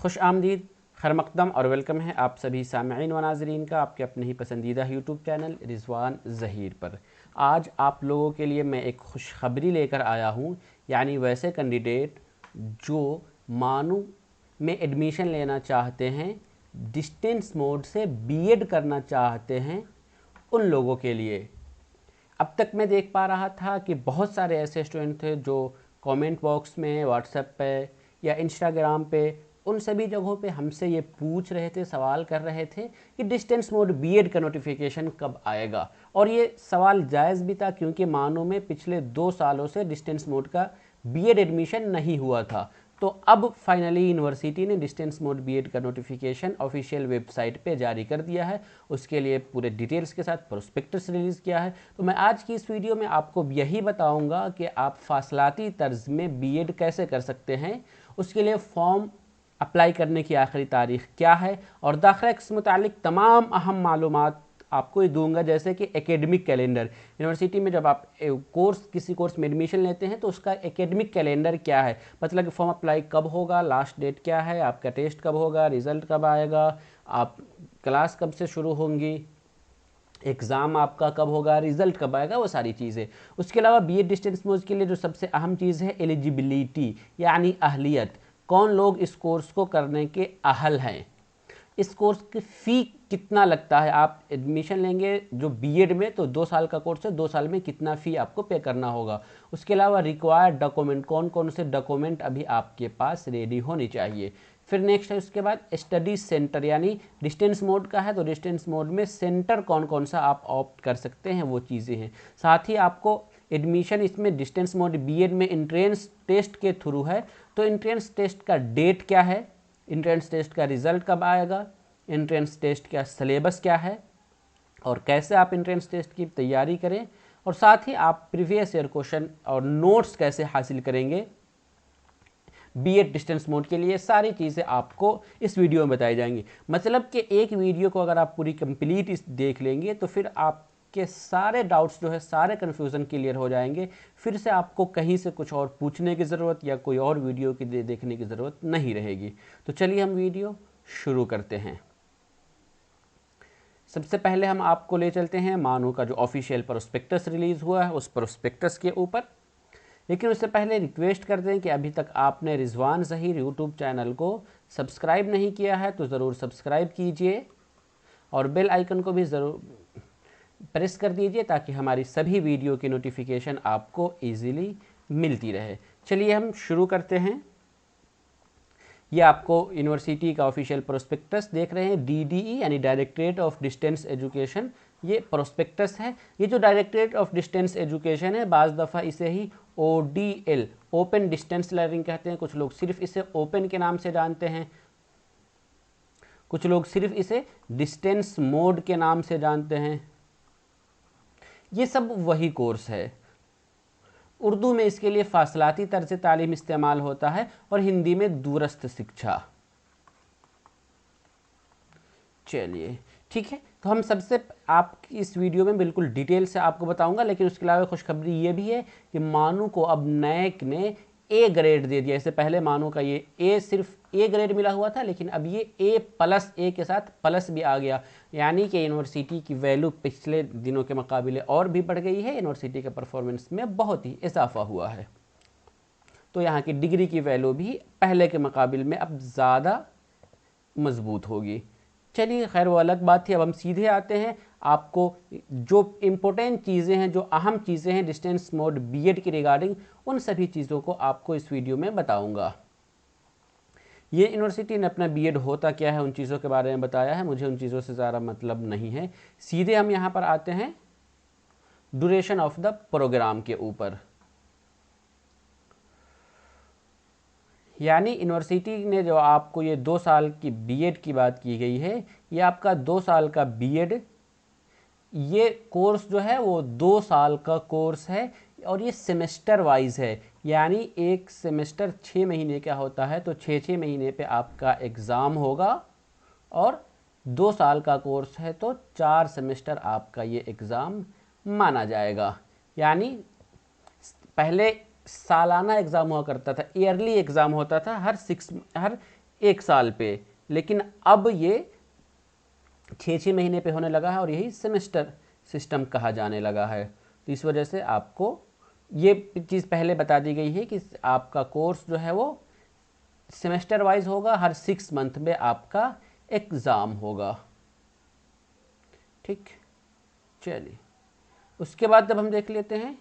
खुश आमदीद, खैर मकदम और वेलकम है आप सभी सामईन व नाज़रीन का आपके अपने ही पसंदीदा यूट्यूब चैनल रिजवान ज़हीर पर। आज आप लोगों के लिए मैं एक खुशखबरी लेकर आया हूँ, यानी वैसे कैंडिडेट जो मानू में एडमिशन लेना चाहते हैं, डिस्टेंस मोड से बीएड करना चाहते हैं, उन लोगों के लिए। अब तक मैं देख पा रहा था कि बहुत सारे ऐसे स्टूडेंट थे जो कमेंट बॉक्स में, व्हाट्सएप पे या इंस्टाग्राम पे, उन सभी जगहों पे हमसे ये पूछ रहे थे, सवाल कर रहे थे कि डिस्टेंस मोड बीएड का नोटिफिकेशन कब आएगा। और ये सवाल जायज़ भी था क्योंकि मानो में पिछले 2 सालों से डिस्टेंस मोड का बीएड एडमिशन नहीं हुआ था। तो अब फाइनली यूनिवर्सिटी ने डिस्टेंस मोड बीएड का नोटिफिकेशन ऑफिशियल वेबसाइट पे जारी कर दिया है। उसके लिए पूरे डिटेल्स के साथ प्रोस्पेक्टस रिलीज़ किया है। तो मैं आज की इस वीडियो में आपको यही बताऊंगा कि आप फासलाती तर्ज में बीएड कैसे कर सकते हैं, उसके लिए फॉर्म अप्लाई करने की आखिरी तारीख क्या है और दाखिला से मुतालिक तमाम अहम मालूमात आपको ये दूंगा, जैसे कि एकेडमिक कैलेंडर। यूनिवर्सिटी में जब आप किसी कोर्स में एडमिशन लेते हैं तो उसका एकेडमिक कैलेंडर क्या है, मतलब कि फॉर्म अप्लाई कब होगा, लास्ट डेट क्या है, आपका टेस्ट कब होगा, रिज़ल्ट कब आएगा, आप क्लास कब से शुरू होंगी, एग्ज़ाम आपका कब होगा, रिजल्ट कब आएगा, वो सारी चीज़ें। उसके अलावा बीएड डिस्टेंस मोड के लिए जो सबसे अहम चीज़ है एलिजिबिलिटी, यानी अहलियत, कौन लोग इस कोर्स को करने के अहल हैं, इस कोर्स की फ़ी कितना लगता है। आप एडमिशन लेंगे जो बीएड में तो 2 साल का कोर्स है, 2 साल में कितना फ़ी आपको पे करना होगा। उसके अलावा रिक्वायर्ड डॉक्यूमेंट, कौन कौन से डॉक्यूमेंट अभी आपके पास रेडी होनी चाहिए। फिर नेक्स्ट है उसके बाद स्टडी सेंटर, यानी डिस्टेंस मोड का है तो डिस्टेंस मोड में सेंटर कौन कौन सा आप ऑप्ट कर सकते हैं, वो चीज़ें हैं। साथ ही आपको एडमिशन इसमें डिस्टेंस मोड बीएड में एंट्रेंस टेस्ट के थ्रू है, तो एंट्रेंस टेस्ट का डेट क्या है, एंट्रेंस टेस्ट का रिज़ल्ट कब आएगा, एंट्रेंस टेस्ट का सिलेबस क्या है और कैसे आप एंट्रेंस टेस्ट की तैयारी करें, और साथ ही आप प्रीवियस ईयर क्वेश्चन और नोट्स कैसे हासिल करेंगे बीएड डिस्टेंस मोड के लिए, सारी चीज़ें आपको इस वीडियो में बताई जाएंगी। मतलब कि एक वीडियो को अगर आप पूरी कंप्लीट देख लेंगे तो फिर आपके सारे डाउट्स जो है, सारे कन्फ्यूज़न क्लियर हो जाएंगे। फिर से आपको कहीं से कुछ और पूछने की ज़रूरत या कोई और वीडियो की देखने की ज़रूरत नहीं रहेगी। तो चलिए हम वीडियो शुरू करते हैं। सबसे पहले हम आपको ले चलते हैं मानू का जो ऑफिशियल प्रोस्पेक्टस रिलीज़ हुआ है उस प्रोस्पेक्टस के ऊपर। लेकिन उससे पहले रिक्वेस्ट कर दें कि अभी तक आपने रिजवान ज़हीर यूट्यूब चैनल को सब्सक्राइब नहीं किया है तो ज़रूर सब्सक्राइब कीजिए और बेल आइकन को भी ज़रूर प्रेस कर दीजिए ताकि हमारी सभी वीडियो की नोटिफिकेशन आपको ईजीली मिलती रहे। चलिए हम शुरू करते हैं। ये आपको यूनिवर्सिटी का ऑफिशियल प्रोस्पेक्टस देख रहे हैं, डीडीई यानी डायरेक्टरेट ऑफ डिस्टेंस एजुकेशन, ये प्रोस्पेक्टस है। ये जो डायरेक्टरेट ऑफ डिस्टेंस एजुकेशन है, बाज़ दफ़ा इसे ही ओडीएल, ओपन डिस्टेंस लर्निंग कहते हैं। कुछ लोग सिर्फ इसे ओपन के नाम से जानते हैं, कुछ लोग सिर्फ इसे डिस्टेंस मोड के नाम से जानते हैं। ये सब वही कोर्स है। उर्दू में इसके लिए फासलाती तर्ज तालीम इस्तेमाल होता है और हिंदी में दूरस्थ शिक्षा। चलिए ठीक है, तो हम सबसे आप इस वीडियो में बिल्कुल डिटेल से आपको बताऊंगा, लेकिन उसके अलावा खुशखबरी ये भी है कि मानू को अब नैक ने ए ग्रेड दे दिया। इससे पहले मानू का ये ए सिर्फ ए ग्रेड मिला हुआ था, लेकिन अब ये ए प्लस, ए के साथ प्लस भी आ गया, यानी कि यूनिवर्सिटी की वैल्यू पिछले दिनों के मुकाबले और भी बढ़ गई है। यूनिवर्सिटी के परफॉर्मेंस में बहुत ही इजाफा हुआ है, तो यहाँ की डिग्री की वैल्यू भी पहले के मुकाबले में अब ज़्यादा मजबूत होगी। चलिए खैर वो अलग बात थी। अब हम सीधे आते हैं, आपको जो इम्पोर्टेंट चीज़ें हैं, जो अहम चीज़ें हैं डिस्टेंस मोड बीएड की रिगार्डिंग, उन सभी चीज़ों को आपको इस वीडियो में बताऊंगा। ये यूनिवर्सिटी ने अपना बीएड होता क्या है उन चीज़ों के बारे में बताया है, मुझे उन चीज़ों से ज़्यादा मतलब नहीं है। सीधे हम यहाँ पर आते हैं ड्यूरेशन ऑफ द प्रोग्राम के ऊपर। यानी यूनिवर्सिटी ने जो आपको ये 2 साल की बीएड की बात की गई है, ये आपका 2 साल का बीएड, ये कोर्स जो है वो 2 साल का कोर्स है और ये सेमेस्टर वाइज है। यानी एक सेमेस्टर 6 महीने का होता है, तो 6 महीने पे आपका एग्ज़ाम होगा, और 2 साल का कोर्स है तो 4 सेमेस्टर आपका ये एग्ज़ाम माना जाएगा। यानी पहले सालाना एग्ज़ाम हुआ करता था, ईयरली एग्ज़ाम होता था, हर 1 साल पे, लेकिन अब ये 6-6 महीने पे होने लगा है और यही सेमेस्टर सिस्टम कहा जाने लगा है। तो इस वजह से आपको ये चीज़ पहले बता दी गई है कि आपका कोर्स जो है वो सेमेस्टर वाइज होगा, हर 6 मंथ में आपका एग्ज़ाम होगा। ठीक, चलिए उसके बाद जब हम देख लेते हैं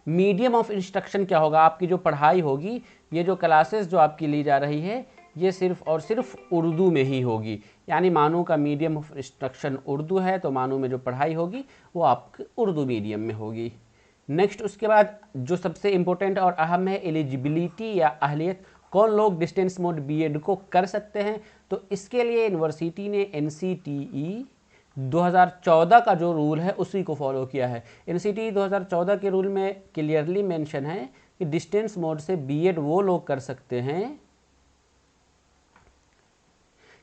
मीडियम ऑफ इंस्ट्रक्शन क्या होगा। आपकी जो पढ़ाई होगी, ये जो क्लासेस जो आपकी ली जा रही है, ये सिर्फ और सिर्फ उर्दू में ही होगी। यानी मानू का मीडियम ऑफ इंस्ट्रक्शन उर्दू है, तो मानू में जो पढ़ाई होगी वो आपकी उर्दू मीडियम में होगी। नेक्स्ट उसके बाद जो सबसे इम्पोर्टेंट और अहम है, एलिजिबिलिटी या अहलियत, कौन लोग डिस्टेंस मोड बीएड को कर सकते हैं। तो इसके लिए यूनिवर्सिटी ने एनसीटीई 2014 का जो रूल है उसी को फॉलो किया है। एनसीटीई 2014 के रूल में क्लियरली मेंशन है कि डिस्टेंस मोड से बीएड वो लोग कर सकते हैं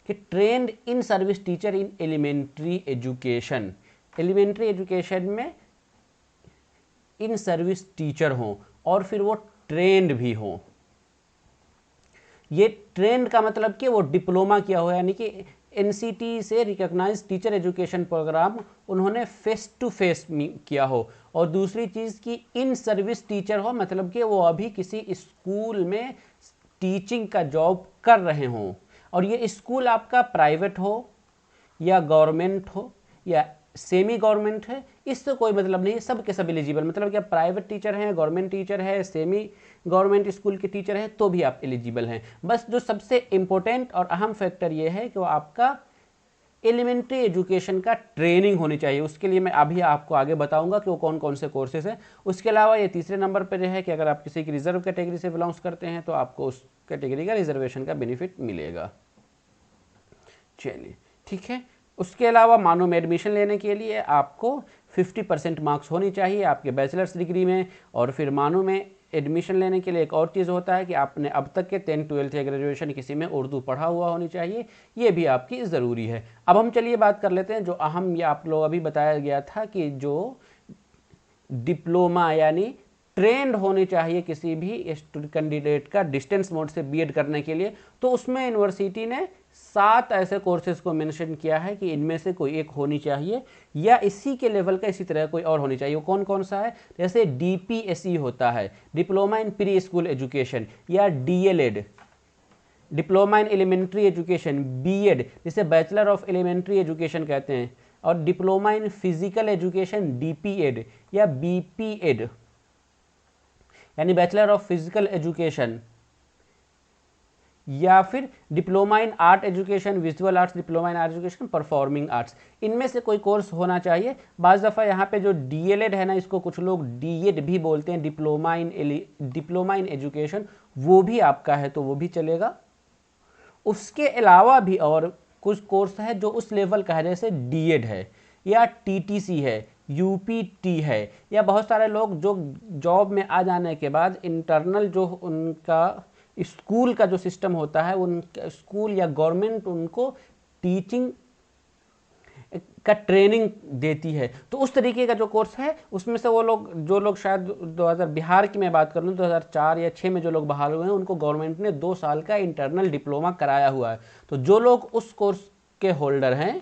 कि trained in service teacher in elementary education. Elementary education में इन सर्विस टीचर हों और फिर वो ट्रेंड भी हों। ये ट्रेंड का मतलब कि वो डिप्लोमा किया हो, यानी कि एनसीटी से रिकॉग्नाइज टीचर एजुकेशन प्रोग्राम उन्होंने फेस टू फेस किया हो। और दूसरी चीज़ की इन सर्विस टीचर हो, मतलब कि वो अभी किसी स्कूल में टीचिंग का जॉब कर रहे हों। और ये स्कूल आपका प्राइवेट हो या गवर्नमेंट हो या सेमी गवर्नमेंट है, इससे कोई मतलब नहीं है, सब के सब एलिजिबल। मतलब क्या प्राइवेट टीचर हैं, गवर्नमेंट टीचर है, सेमी गवर्नमेंट स्कूल के टीचर हैं, तो भी आप एलिजिबल हैं। बस जो सबसे इम्पोर्टेंट और अहम फैक्टर ये है कि वो आपका एलिमेंट्री एजुकेशन का ट्रेनिंग होनी चाहिए। उसके लिए मैं अभी आपको आगे बताऊंगा कि वो कौन कौन से कोर्सेज हैं। उसके अलावा ये तीसरे नंबर पर है कि अगर आप किसी की रिजर्व कैटेगरी से बिलोंग्स करते हैं तो आपको उस कैटेगरी का रिजर्वेशन का बेनिफिट मिलेगा। चलिए ठीक है। उसके अलावा मानो में एडमिशन लेने के लिए आपको 50% मार्क्स होनी चाहिए आपके बैचलर्स डिग्री में। और फिर मानो में एडमिशन लेने के लिए एक और चीज़ होता है कि आपने अब तक के 10, 12 या ग्रेजुएशन किसी में उर्दू पढ़ा हुआ होनी चाहिए, ये भी आपकी ज़रूरी है। अब हम चलिए बात कर लेते हैं जो अहम, ये आप लोग अभी बताया गया था कि जो डिप्लोमा यानी ट्रेंड होनी चाहिए किसी भी कैंडिडेट का डिस्टेंस मोड से बीएड करने के लिए। तो उसमें यूनिवर्सिटी ने 7 ऐसे कोर्सेज को मेंशन किया है कि इनमें से कोई एक होनी चाहिए या इसी के लेवल का इसी तरह कोई और होनी चाहिए। वो कौन कौन सा है? जैसे डीपीएसई होता है, diploma in pre school education, या DElEd, diploma in elementary education, BEd जिसे बैचलर ऑफ एलिमेंट्री एजुकेशन कहते हैं, और diploma in physical education DPEd या बीपीएड यानी बैचलर ऑफ फिजिकल एजुकेशन, या फिर diploma in art education, visual arts, diploma in art education, performing arts. इनमें से कोई कोर्स होना चाहिए। बाज़ दफ़ा यहाँ पे जो डीएलएड है ना, इसको कुछ लोग डीएड भी बोलते हैं, डिप्लोमा इन एजुकेशन, वो भी आपका है तो वो भी चलेगा। उसके अलावा भी और कुछ कोर्स है जो उस लेवल का है, जैसे डीएड है या टीटीसी है, यूपीटी है, या बहुत सारे लोग जो जॉब में आ जाने के बाद इंटरनल जो उनका स्कूल का जो सिस्टम होता है, उनका स्कूल या गवर्नमेंट उनको टीचिंग का ट्रेनिंग देती है, तो उस तरीके का जो कोर्स है उसमें से वो लोग जो लोग शायद 2000 बिहार की मैं बात कर लूँ 2004 या 6 में जो लोग बहाल हुए हैं उनको गवर्नमेंट ने 2 साल का इंटरनल डिप्लोमा कराया हुआ है। तो जो लोग उस कोर्स के होल्डर हैं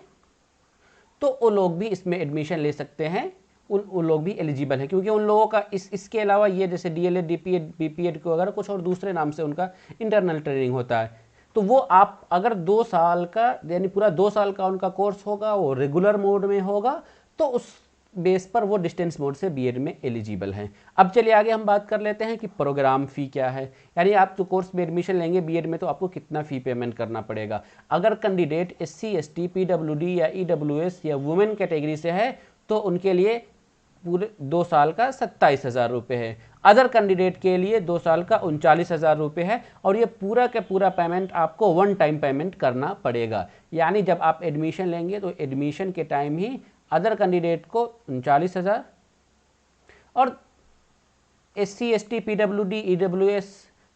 तो वो लोग भी इसमें एडमिशन ले सकते हैं, उन लोग भी एलिजिबल हैं, क्योंकि उन लोगों का इसके अलावा ये जैसे डीएलएड, डीपीएड, बीपीएड को अगर कुछ और दूसरे नाम से उनका इंटरनल ट्रेनिंग होता है, तो वो आप अगर 2 साल का यानी पूरा 2 साल का उनका कोर्स होगा, वो रेगुलर मोड में होगा, तो उस बेस पर वो डिस्टेंस मोड से बीएड में एलिजिबल हैं। अब चलिए आगे हम बात कर लेते हैं कि प्रोग्राम फ़ी क्या है, यानी आप जो कोर्स में एडमिशन लेंगे बीएड में तो आपको कितना फ़ी पेमेंट करना पड़ेगा। अगर कैंडिडेट एससी, एसटी, पीडब्ल्यूडी या ईडब्ल्यूएस या वुमेन कैटेगरी से है तो उनके लिए पूरे 2 साल का 27,000 रुपये है। अदर कैंडिडेट के लिए 2 साल का 39,000 रुपये है। और ये पूरा का पूरा पेमेंट आपको 1 टाइम पेमेंट करना पड़ेगा, यानी जब आप एडमिशन लेंगे तो एडमिशन के टाइम ही अदर कैंडिडेट को 39,000 और SC, ST, PWD, EWS,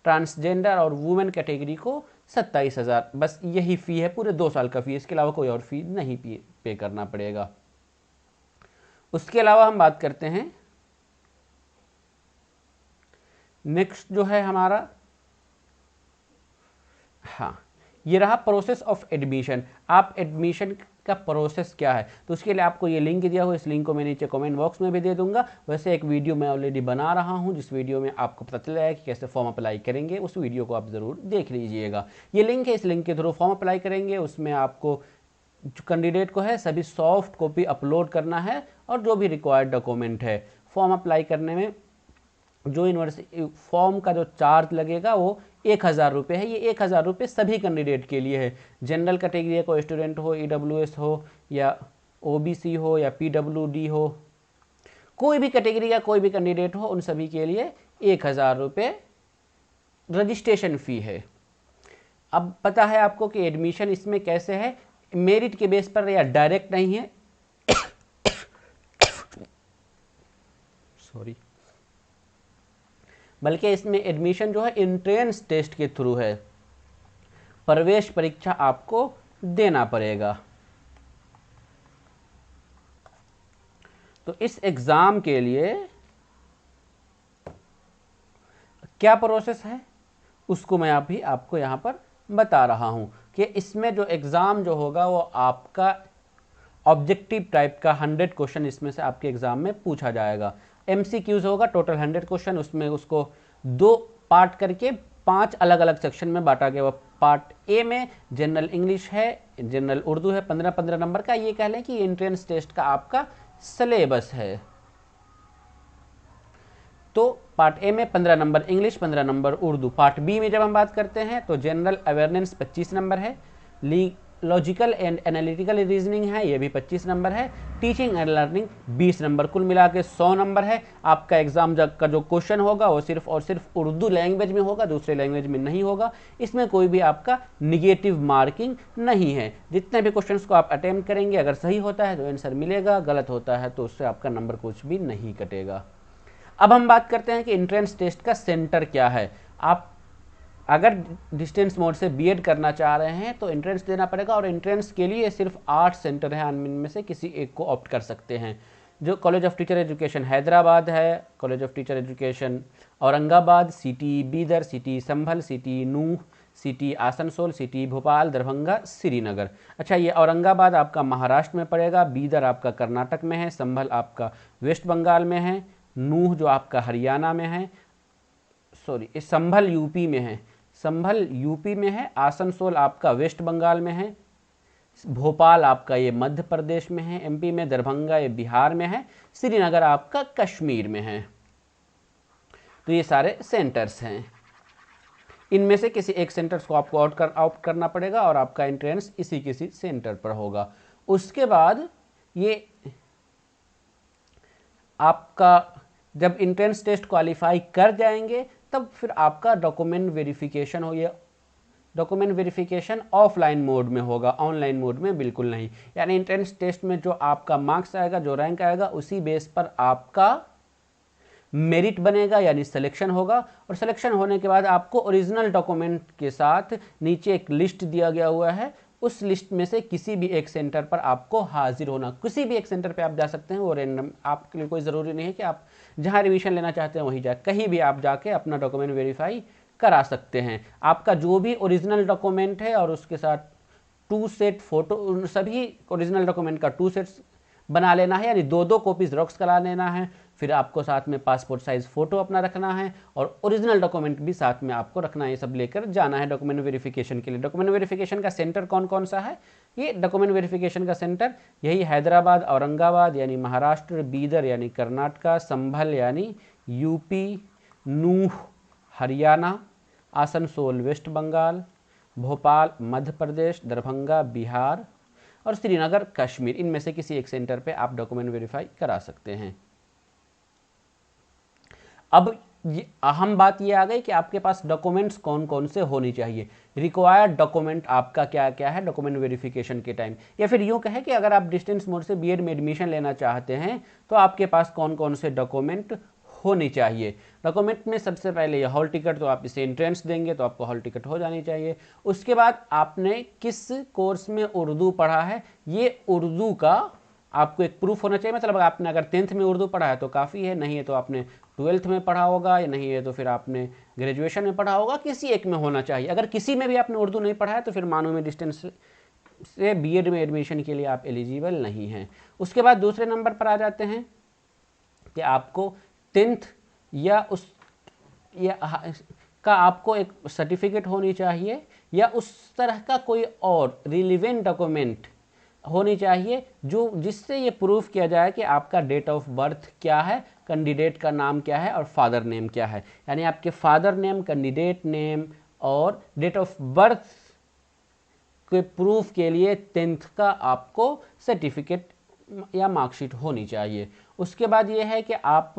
transgender और वुमेन कैटेगरी को 27,000, बस यही फ़ी है पूरे 2 साल का फ़ी, इसके अलावा कोई और फ़ी नहीं पे करना पड़ेगा। उसके अलावा हम बात करते हैं नेक्स्ट जो है हमारा, हाँ, ये रहा प्रोसेस ऑफ एडमिशन। आप एडमिशन का प्रोसेस क्या है, तो उसके लिए आपको ये लिंक दिया हुआ, इस लिंक को मैं नीचे कमेंट बॉक्स में भी दे दूंगा। वैसे एक वीडियो मैं ऑलरेडी बना रहा हूँ, जिस वीडियो में आपको पता चल जाएगा कि कैसे फॉर्म अप्लाई करेंगे, उस वीडियो को आप ज़रूर देख लीजिएगा। ये लिंक है, इस लिंक के थ्रू फॉर्म अप्लाई करेंगे। उसमें आपको जो कैंडिडेट को है सभी सॉफ्ट कॉपी अपलोड करना है, और जो भी रिक्वायर्ड डॉक्यूमेंट है। फॉर्म अप्लाई करने में जो यूनिवर्सिटी फॉर्म का जो चार्ज लगेगा वो 1000 रुपये है। ये 1000 रुपये सभी कैंडिडेट के लिए है। जनरल कैटेगरी को स्टूडेंट हो, EWS हो, या OBC हो, या PWD हो, कोई भी कैटेगरी का कोई भी कैंडिडेट हो, उन सभी के लिए 1000 रुपये रजिस्ट्रेशन फ़ी है। अब पता है आपको कि एडमिशन इसमें कैसे है, मेरिट के बेस पर या डायरेक्ट नहीं है, सॉरी, बल्कि इसमें एडमिशन जो है एंट्रेंस टेस्ट के थ्रू है। प्रवेश परीक्षा आपको देना पड़ेगा। तो इस एग्ज़ाम के लिए क्या प्रोसेस है उसको मैं अभी आपको यहाँ पर बता रहा हूँ कि इसमें जो एग्ज़ाम जो होगा वो आपका ऑब्जेक्टिव टाइप का 100 क्वेश्चन इसमें से आपके एग्ज़ाम में पूछा जाएगा। MCQs होगा टोटल 100 क्वेश्चन, उसमें उसको 2 पार्ट करके 5 अलग अलग सेक्शन में बांटा गया। वो पार्ट ए में जनरल इंग्लिश है, जनरल उर्दू है, 15-15 नंबर का। ये कह लें कि एंट्रेंस टेस्ट का आपका सिलेबस है। तो पार्ट ए में 15 number English, 15 number Urdu. Part B में जब हम बात करते हैं तो जनरल अवेयरनेस 25 नंबर है, लॉजिकल एंड एनालिटिकल रीजनिंग है, ये भी 25 नंबर है, टीचिंग एंड लर्निंग 20 नंबर, कुल मिला के 100 नंबर है। आपका एग्जाम का जो क्वेश्चन होगा वो सिर्फ और सिर्फ उर्दू लैंग्वेज में होगा, दूसरे लैंग्वेज में नहीं होगा। इसमें कोई भी आपका निगेटिव मार्किंग नहीं है। जितने भी क्वेश्चंस को आप अटेम्प्ट करेंगे, अगर सही होता है तो आंसर मिलेगा, गलत होता है तो उससे आपका नंबर कुछ भी नहीं कटेगा। अब हम बात करते हैं कि एंट्रेंस टेस्ट का सेंटर क्या है। आप अगर डिस्टेंस मोड से बीएड करना चाह रहे हैं तो एंट्रेंस देना पड़ेगा, और एंट्रेंस के लिए सिर्फ 8 सेंटर हैं, इनमें से किसी एक को ऑप्ट कर सकते हैं। जो college of teacher education Hyderabad है, college of teacher education Aurangabad, city Bidar, city Sambhal, city Nuh, city Asansol, city Bhopal, Darbhanga, Srinagar. अच्छा, ये औरंगाबाद आपका महाराष्ट्र में पड़ेगा, बीदर आपका कर्नाटक में है, संभल आपका वेस्ट बंगाल में है, नूह जो आपका हरियाणा में है, सॉरी संभल यूपी में है, संभल यूपी में है, आसनसोल आपका वेस्ट बंगाल में है, भोपाल आपका ये मध्य प्रदेश में है MP में, दरभंगा ये बिहार में है, श्रीनगर आपका कश्मीर में है। तो ये सारे सेंटर्स हैं। इनमें से किसी एक सेंटर्स को आपको आउट करना पड़ेगा और आपका एंट्रेंस इसी किसी सेंटर पर होगा। उसके बाद ये आपका जब एंट्रेंस टेस्ट क्वालिफाई कर जाएंगे तब फिर आपका डॉक्यूमेंट वेरिफिकेशन हो। ये डॉक्यूमेंट वेरिफिकेशन ऑफलाइन मोड में होगा, ऑनलाइन मोड में बिल्कुल नहीं। यानी एंट्रेंस टेस्ट में जो आपका मार्क्स आएगा, जो रैंक आएगा, उसी बेस पर आपका मेरिट बनेगा, यानी सिलेक्शन होगा। और सिलेक्शन होने के बाद आपको ओरिजिनल डॉक्यूमेंट के साथ नीचे एक लिस्ट दिया गया हुआ है, उस लिस्ट में से किसी भी एक सेंटर पर आपको हाजिर होना। किसी भी एक सेंटर पे आप जा सकते हैं, वो रैंडम, आपके लिए कोई ज़रूरी नहीं है कि आप जहाँ रिवीजन लेना चाहते हैं वहीं जाए, कहीं भी आप जाके अपना डॉक्यूमेंट वेरीफाई करा सकते हैं। आपका जो भी ओरिजिनल डॉक्यूमेंट है और उसके साथ 2 सेट फोटो, सभी ओरिजिनल डॉक्यूमेंट का 2 सेट्स बना लेना है, यानी 2-2 कॉपी जेरॉक्स करा लेना है। फिर आपको साथ में पासपोर्ट साइज फ़ोटो अपना रखना है और ओरिजिनल डॉक्यूमेंट भी साथ में आपको रखना है। ये सब लेकर जाना है डॉक्यूमेंट वेरिफिकेशन के लिए। डॉक्यूमेंट वेरिफिकेशन का सेंटर कौन कौन सा है? ये डॉक्यूमेंट वेरिफिकेशन का सेंटर यही हैदराबाद, औरंगाबाद यानी महाराष्ट्र, बीदर यानी कर्नाटका, संभल यानी यूपी, नूह हरियाणा, आसनसोल वेस्ट बंगाल, भोपाल मध्य प्रदेश, दरभंगा बिहार और श्रीनगर कश्मीर, इनमें से किसी एक सेंटर पे आप डॉक्यूमेंट वेरीफाई करा सकते हैं। अब ये अहम बात ये आ गई कि आपके पास डॉक्यूमेंट्स कौन कौन से होनी चाहिए। रिक्वायर्ड डॉक्यूमेंट आपका क्या क्या है डॉक्यूमेंट वेरिफिकेशन के टाइम, या फिर यूँ कहें कि अगर आप डिस्टेंस मोड से बीएड में एडमिशन लेना चाहते हैं तो आपके पास कौन कौन से डॉक्यूमेंट होनी चाहिए। डॉक्यूमेंट में सबसे पहले ये हॉल टिकट, तो आप इसे एंट्रेंस देंगे तो आपको हॉल टिकट हो जानी चाहिए। उसके बाद आपने किस कोर्स में उर्दू पढ़ा है, ये उर्दू का आपको एक प्रूफ होना चाहिए, मतलब आपने अगर 10th में उर्दू पढ़ा है तो काफ़ी है, नहीं है तो आपने 12th में पढ़ा होगा, या नहीं है तो फिर आपने ग्रेजुएशन में पढ़ा होगा, किसी एक में होना चाहिए। अगर किसी में भी आपने उर्दू नहीं पढ़ा है तो फिर मानो में डिस्टेंस से बीएड में एडमिशन के लिए आप एलिजिबल नहीं हैं। उसके बाद दूसरे नंबर पर आ जाते हैं कि आपको 10th या का आपको एक सर्टिफिकेट होनी चाहिए, या उस तरह का कोई और रिलीवेंट डॉक्यूमेंट होनी चाहिए जो जिससे ये प्रूफ किया जाए कि आपका डेट ऑफ बर्थ क्या है, कैंडिडेट का नाम क्या है और फादर नेम क्या है। यानी आपके फादर नेम, कैंडिडेट नेम और डेट ऑफ बर्थ के प्रूफ के लिए 10th का आपको सर्टिफिकेट या मार्कशीट होनी चाहिए। उसके बाद ये है कि आप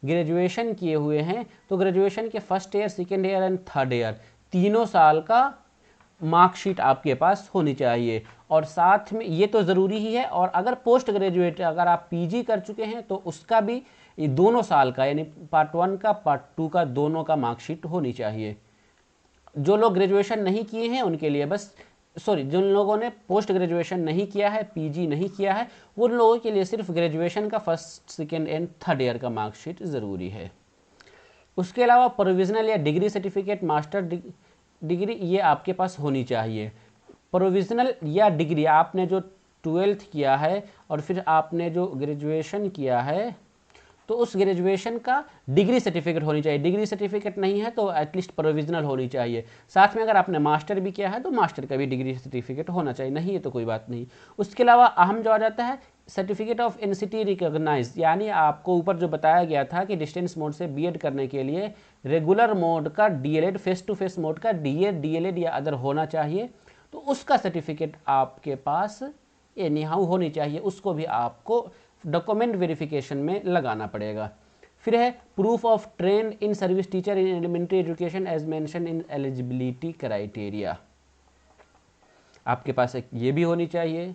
ग्रेजुएशन किए हुए हैं तो ग्रेजुएशन के first year, second year and third year तीनों साल का मार्कशीट आपके पास होनी चाहिए। और साथ में ये तो ज़रूरी ही है, और अगर पोस्ट ग्रेजुएट अगर आप पीजी कर चुके हैं तो उसका भी ये दोनों साल का, यानी पार्ट 1 का पार्ट 2 का दोनों का मार्कशीट होनी चाहिए। जो लोग ग्रेजुएशन नहीं किए हैं उनके लिए बस, जिन लोगों ने पोस्ट ग्रेजुएशन नहीं किया है, पीजी नहीं किया है, उन लोगों के लिए सिर्फ ग्रेजुएशन का first, second and third year का मार्कशीट ज़रूरी है। उसके अलावा प्रोविजनल या डिग्री सर्टिफिकेट, मास्टर डिग्री ये आपके पास होनी चाहिए। प्रोविजनल या डिग्री, आपने जो 12th किया है और फिर आपने जो ग्रेजुएशन किया है तो उस ग्रेजुएशन का डिग्री सर्टिफिकेट होनी चाहिए। डिग्री सर्टिफिकेट नहीं है तो एटलीस्ट प्रोविजनल होनी चाहिए। साथ में अगर आपने मास्टर भी किया है तो मास्टर का भी डिग्री सर्टिफिकेट होना चाहिए, नहीं है तो कोई बात नहीं। उसके अलावा अहम जो आ जाता है सर्टिफिकेट ऑफ एनसीटी रिकॉग्नाइज, यानी आपको ऊपर जो बताया गया था कि डिस्टेंस मोड से बीएड करने के लिए रेगुलर मोड का DElEd, face to face mode का डीएलएड या अदर होना चाहिए, तो उसका सर्टिफिकेट आपके पास एनी हाउ होनी चाहिए, उसको भी आपको डॉक्यूमेंट वेरिफिकेशन में लगाना पड़ेगा। फिर है proof of trained in service teacher in elementary education as mention in eligibility criteria, आपके पास एक ये भी होनी चाहिए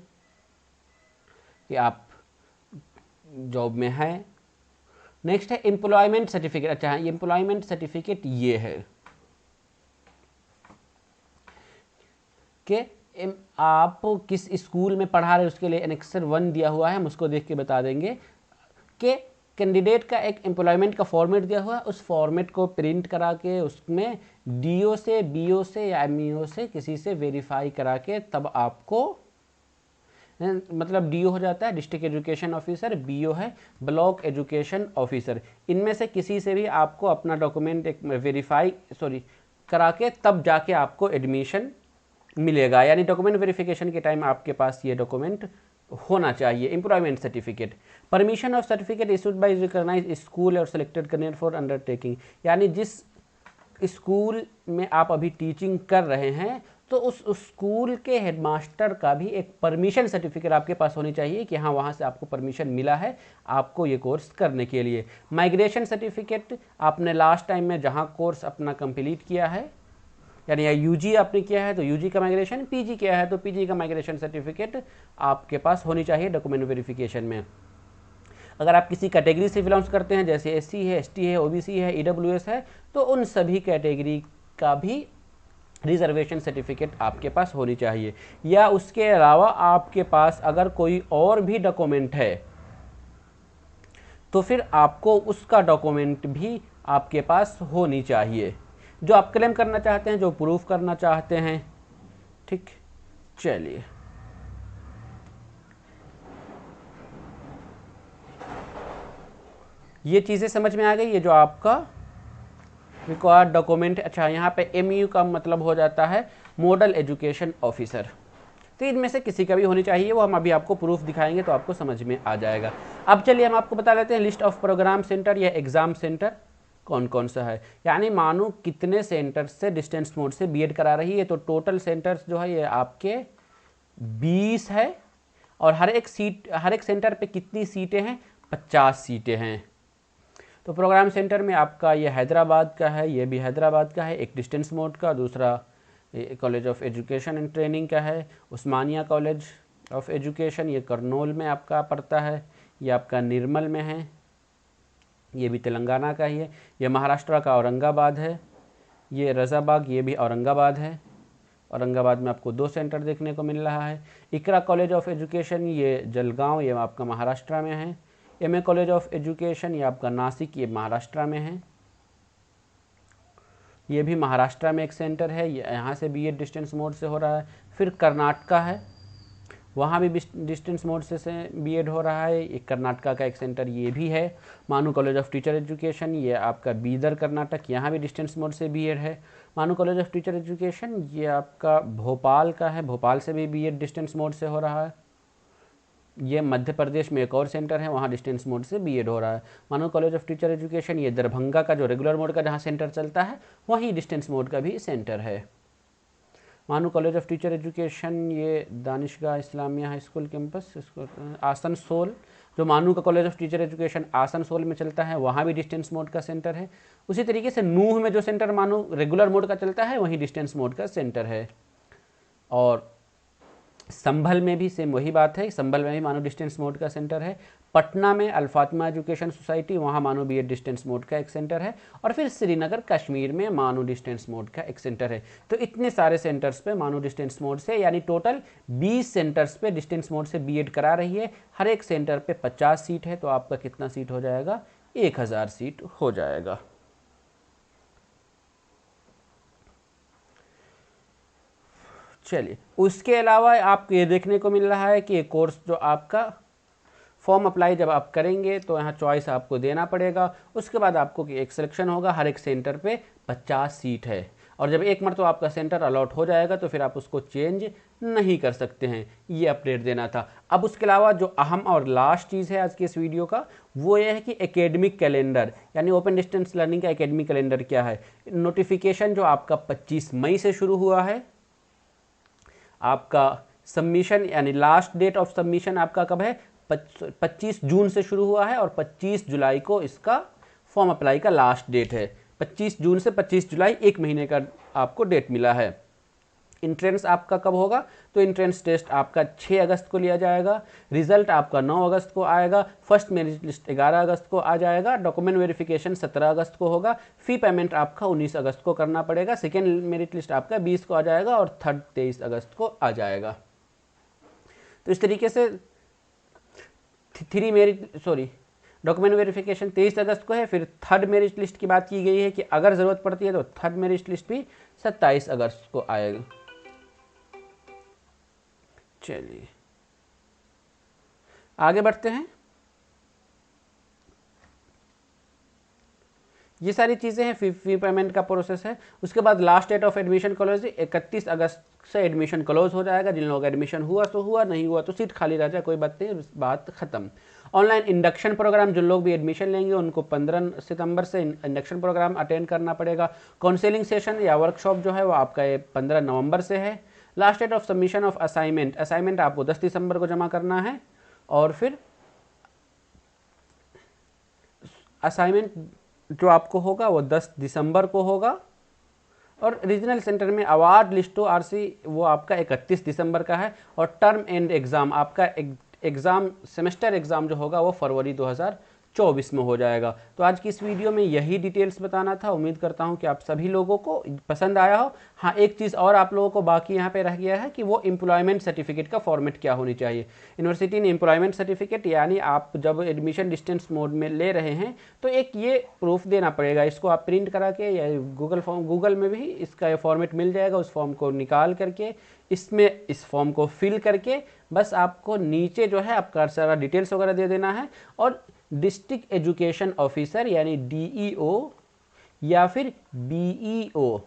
कि आप जॉब में हैं। नेक्स्ट है एम्प्लॉयमेंट सर्टिफिकेट। अच्छा, एम्प्लॉयमेंट सर्टिफिकेट ये है कि आप किस स्कूल में पढ़ा रहे, उसके लिए एनेक्सर 1 दिया हुआ है, हम उसको देख के बता देंगे कि कैंडिडेट का एक एम्प्लॉयमेंट का फॉर्मेट दिया हुआ है, उस फॉर्मेट को प्रिंट करा के उसमें डीओ से, बीओ से या एमईओ से किसी से वेरीफाई करा के तब आपको, मतलब डीओ हो जाता है डिस्ट्रिक्ट एजुकेशन ऑफिसर, बीओ है ब्लॉक एजुकेशन ऑफिसर, इनमें से किसी से भी आपको अपना डॉक्यूमेंट एक वेरीफाई करा के तब जाके आपको एडमिशन मिलेगा। यानी डॉक्यूमेंट वेरिफिकेशन के टाइम आपके पास ये डॉक्यूमेंट होना चाहिए। Employment certificate, permission of certificate issued by recognised school और सेलेक्टेड कैंडिडेट फॉर अंडरटेकिंग, यानी जिस स्कूल में आप अभी टीचिंग कर रहे हैं तो उस स्कूल के हेडमास्टर का भी एक परमिशन सर्टिफिकेट आपके पास होनी चाहिए कि हाँ वहाँ से आपको परमिशन मिला है आपको ये कोर्स करने के लिए। माइग्रेशन सर्टिफिकेट, आपने लास्ट टाइम में जहाँ कोर्स अपना कंप्लीट किया है, यानी यूजी आपने किया है तो यूजी का माइग्रेशन, पीजी किया है तो पीजी का माइग्रेशन सर्टिफिकेट आपके पास होनी चाहिए डॉक्यूमेंट वेरिफिकेशन में। अगर आप किसी कैटेगरी से बिलोंग्स करते हैं, जैसे एससी है, एसटी है, ओबीसी है, ईडब्ल्यूएस है, तो उन सभी कैटेगरी का भी रिजर्वेशन सर्टिफिकेट आपके पास होनी चाहिए। या उसके अलावा आपके पास अगर कोई और भी डॉक्यूमेंट है तो फिर आपको उसका डॉक्यूमेंट भी आपके पास होनी चाहिए, जो आप क्लेम करना चाहते हैं, जो प्रूफ करना चाहते हैं। ठीक, चलिए ये चीज़ें समझ में आ गई, ये जो आपका रिक्वायर्ड डॉक्यूमेंट। अच्छा, यहाँ पे एमयू का मतलब हो जाता है मॉडल एजुकेशन ऑफिसर, तो इनमें से किसी का भी होनी चाहिए, वो हम अभी आपको प्रूफ दिखाएंगे तो आपको समझ में आ जाएगा। अब चलिए हम आपको बता देते हैं लिस्ट ऑफ प्रोग्राम सेंटर या एग्ज़ाम सेंटर कौन कौन सा है, यानी मानो कितने सेंटर से डिस्टेंस मोड से बीएड करा रही है। तो टोटल सेंटर्स जो है ये आपके 20 है, और हर एक सेंटर पे कितनी सीटें हैं, 50 सीटें हैं। तो प्रोग्राम सेंटर में आपका ये हैदराबाद का है, ये भी हैदराबाद का है, एक डिस्टेंस मोड का, दूसरा college of education and training का है, उस्मानिया कॉलेज ऑफ एजुकेशन ये करनौल में आपका पड़ता है, ये आपका निर्मल में है, ये भी तेलंगाना का ही है, ये महाराष्ट्र का औरंगाबाद है, ये रज़ाबाग ये भी औरंगाबाद है, औरंगाबाद में आपको 2 सेंटर देखने को मिल रहा है। इकरा कॉलेज ऑफ एजुकेशन ये जलगांव, ये आपका महाराष्ट्र में है। एमए कॉलेज ऑफ एजुकेशन ये आपका नासिक, ये महाराष्ट्र में है। ये भी महाराष्ट्र में एक सेंटर है, यहाँ से बीएड डिस्टेंस मोड से हो रहा है। फिर कर्नाटका है, वहाँ भी डिस्टेंस मोड से बीएड हो रहा है। एक कर्नाटका का एक सेंटर ये भी है। मानू कॉलेज ऑफ टीचर एजुकेशन ये आपका बीदर कर्नाटक, यहाँ भी डिस्टेंस मोड से बीएड है। मानू कॉलेज ऑफ टीचर एजुकेशन ये आपका भोपाल का है, भोपाल से भी बीएड डिस्टेंस मोड से हो रहा है। ये मध्य प्रदेश में एक और सेंटर है, वहाँ डिस्टेंस मोड से बीएड हो रहा है। मानू कॉलेज ऑफ टीचर एजुकेशन ये दरभंगा का जो रेगुलर मोड का जहाँ सेंटर चलता है वहीं डिस्टेंस मोड का भी सेंटर है। मानू कॉलेज ऑफ टीचर एजुकेशन ये दानिशगाह Islamia high school campus Asansol, जो मानू का college of teacher education Asansol में चलता है, वहाँ भी डिस्टेंस मोड का सेंटर है। उसी तरीके से नूह में जो सेंटर मानू रेगुलर मोड का चलता है वहीं डिस्टेंस मोड का सेंटर है। और संभल में भी सेम वही बात है, संभल में भी मानो डिस्टेंस मोड का सेंटर है। पटना में अल्फातिमा एजुकेशन सोसाइटी, वहाँ मानो बीएड डिस्टेंस मोड का एक सेंटर है। और फिर श्रीनगर कश्मीर में मानो डिस्टेंस मोड का एक सेंटर है। तो इतने सारे सेंटर्स पे मानो डिस्टेंस मोड से, यानी टोटल 20 सेंटर्स पे डिस्टेंस मोड से बीएड करा रही है। हर एक सेंटर पे 50 सीट है, तो आपका कितना सीट हो जाएगा? 1000 सीट हो जाएगा। चलिए, उसके अलावा आपको ये देखने को मिल रहा है कि ये कोर्स जो आपका फॉर्म अप्लाई जब आप करेंगे तो यहाँ चॉइस आपको देना पड़ेगा। उसके बाद आपको एक सिलेक्शन होगा, हर एक सेंटर पे 50 सीट है। और जब एक मरतबा आपका सेंटर अलॉट हो जाएगा तो फिर आप उसको चेंज नहीं कर सकते हैं। ये अपडेट देना था। अब उसके अलावा जो अहम और लास्ट चीज़ है आज के इस वीडियो का, वो ये है कि एकेडमिक कैलेंडर, यानी ओपन डिस्टेंस लर्निंग का एकेडमिक कैलेंडर क्या है। नोटिफिकेशन जो आपका 25 मई से शुरू हुआ है, आपका सबमिशन यानी लास्ट डेट ऑफ सबमिशन आपका कब है? 25 जून से शुरू हुआ है और 25 जुलाई को इसका फॉर्म अप्लाई का लास्ट डेट है। 25 जून से 25 जुलाई, एक महीने का आपको डेट मिला है। इंट्रेंस आपका कब होगा? तो इंट्रेंस टेस्ट आपका 6 अगस्त को लिया जाएगा। रिजल्ट आपका 9 अगस्त को आएगा। फर्स्ट मेरिट लिस्ट 11 अगस्त को आ जाएगा। डॉक्यूमेंट वेरिफिकेशन 17 अगस्त को होगा। फी पेमेंट आपका 19 अगस्त को करना पड़ेगा। सेकेंड मेरिट लिस्ट आपका 20 को आ जाएगा और थर्ड 23 अगस्त को आ जाएगा। तो इस तरीके से डॉक्यूमेंट वेरिफिकेशन 23 अगस्त को है। फिर थर्ड मेरिट लिस्ट की बात की गई है कि अगर ज़रूरत पड़ती है तो थर्ड मेरिट लिस्ट भी 27 अगस्त को आएगा। चलिए आगे बढ़ते हैं। ये सारी चीज़ें हैं, फी पेमेंट का प्रोसेस है। उसके बाद last date of admission close 31 अगस्त से एडमिशन क्लोज हो जाएगा। जिन लोगों का एडमिशन हुआ तो हुआ, नहीं हुआ तो सीट खाली रह जाए, कोई बात नहीं, बात खत्म। ऑनलाइन इंडक्शन प्रोग्राम, जो लोग भी एडमिशन लेंगे उनको 15 सितंबर से इंडक्शन प्रोग्राम अटेंड करना पड़ेगा। काउंसलिंग सेशन या वर्कशॉप जो है वो आपका 15 नवंबर से है। Last date of submission of assignment आपको 10 दिसंबर को जमा करना है। और फिर असाइनमेंट जो आपको होगा वो 10 दिसंबर को होगा। और रीजनल सेंटर में अवार्ड लिस्टो आरसी वो आपका 31 दिसंबर का है। और टर्म एंड एग्ज़ाम आपका एग्ज़ाम सेमेस्टर एग्ज़ाम जो होगा वो फरवरी 2024 में हो जाएगा। तो आज की इस वीडियो में यही डिटेल्स बताना था। उम्मीद करता हूं कि आप सभी लोगों को पसंद आया हो। हाँ, एक चीज़ और आप लोगों को बाकी यहाँ पे रह गया है कि वो एम्प्लॉयमेंट सर्टिफिकेट का फॉर्मेट क्या होनी चाहिए। यूनिवर्सिटी ने एम्प्लॉयमेंट सर्टिफिकेट, यानी आप जब एडमिशन डिस्टेंस मोड में ले रहे हैं तो एक ये प्रूफ देना पड़ेगा। इसको आप प्रिंट करा के या गूगल में भी इसका फॉर्मेट मिल जाएगा। उस फॉर्म को निकाल करके इस फॉर्म को फिल करके बस आपको नीचे जो है आपका सारा डिटेल्स वगैरह दे देना है। और डिस्ट्रिक्ट एजुकेशन ऑफिसर यानी डीईओ या फिर बीईओ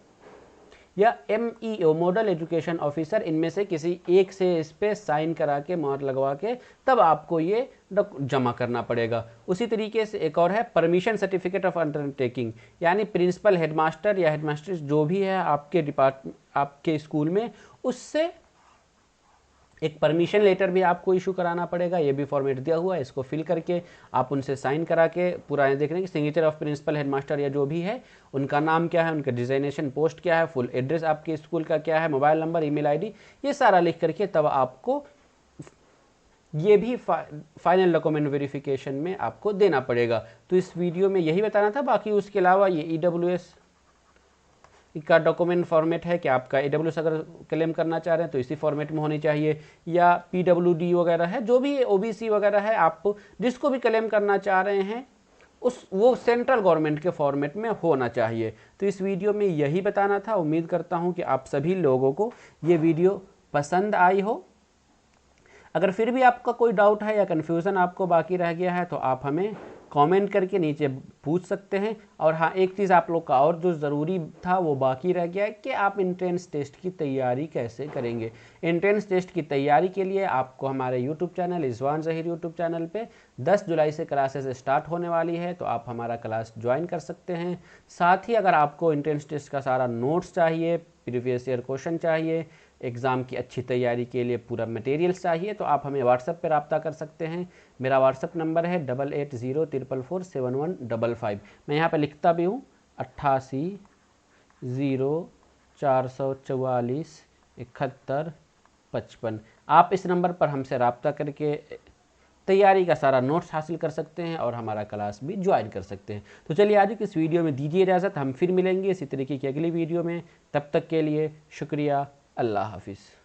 या एमईओ मॉडल एजुकेशन ऑफिसर, इनमें से किसी एक से इस पे साइन करा के मोहर लगवा के तब आपको ये जमा करना पड़ेगा। उसी तरीके से एक और है परमिशन सर्टिफिकेट ऑफ अंडरटेकिंग, यानी प्रिंसिपल, हेडमास्टर या हेडमास्टर जो भी है आपके स्कूल में, उससे एक परमिशन लेटर भी आपको इशू कराना पड़ेगा। ये भी फॉर्मेट दिया हुआ है, इसको फिल करके आप उनसे साइन करा के पूरा देख रहे हैं कि सिग्नेचर ऑफ प्रिंसिपल, हेडमास्टर या जो भी है, उनका नाम क्या है, उनका डिजाइनेशन पोस्ट क्या है, फुल एड्रेस आपके स्कूल का क्या है, मोबाइल नंबर, ईमेल आईडी, ये सारा लिख करके तब आपको ये भी फाइनल डॉक्यूमेंट वेरिफिकेशन में आपको देना पड़ेगा। तो इस वीडियो में यही बताना था। बाकी उसके अलावा ये का डॉक्यूमेंट फॉर्मेट है कि आपका AWS अगर क्लेम करना चाह रहे हैं तो इसी फॉर्मेट में होनी चाहिए, या PWD वगैरह है, जो भी OBC वगैरह है, आप जिसको भी क्लेम करना चाह रहे हैं वो सेंट्रल गवर्नमेंट के फॉर्मेट में होना चाहिए। तो इस वीडियो में यही बताना था। उम्मीद करता हूँ कि आप सभी लोगों को ये वीडियो पसंद आई हो। अगर फिर भी आपका कोई डाउट है या कन्फ्यूज़न आपको बाकी रह गया है तो आप हमें कमेंट करके नीचे पूछ सकते हैं। और हाँ, एक चीज़ आप लोग का और जो ज़रूरी था वो बाकी रह गया है कि आप एंट्रेंस टेस्ट की तैयारी कैसे करेंगे। एंट्रेंस टेस्ट की तैयारी के लिए आपको हमारे YouTube channel Rizwan Zaheer YouTube channel पे 10 जुलाई से क्लासेस स्टार्ट होने वाली है, तो आप हमारा क्लास ज्वाइन कर सकते हैं। साथ ही अगर आपको एंट्रेंस टेस्ट का सारा नोट्स चाहिए, प्रीवियस ईयर क्वेश्चन चाहिए, एग्ज़ाम की अच्छी तैयारी के लिए पूरा मटेरियल्स चाहिए, तो आप हमें व्हाट्सएप पर रब्ता कर सकते हैं। मेरा व्हाट्सएप नंबर है 8804447155। मैं यहाँ पे लिखता भी हूँ 8804447155। आप इस नंबर पर हमसे रब्ता करके तैयारी का सारा नोट्स हासिल कर सकते हैं और हमारा क्लास भी ज्वाइन कर सकते हैं। तो चलिए आज की इस वीडियो में दीजिए इजाज़त, हम फिर मिलेंगे इसी तरीके की अगली वीडियो में। तब तक के लिए शुक्रिया, अल्लाह हाफिज़।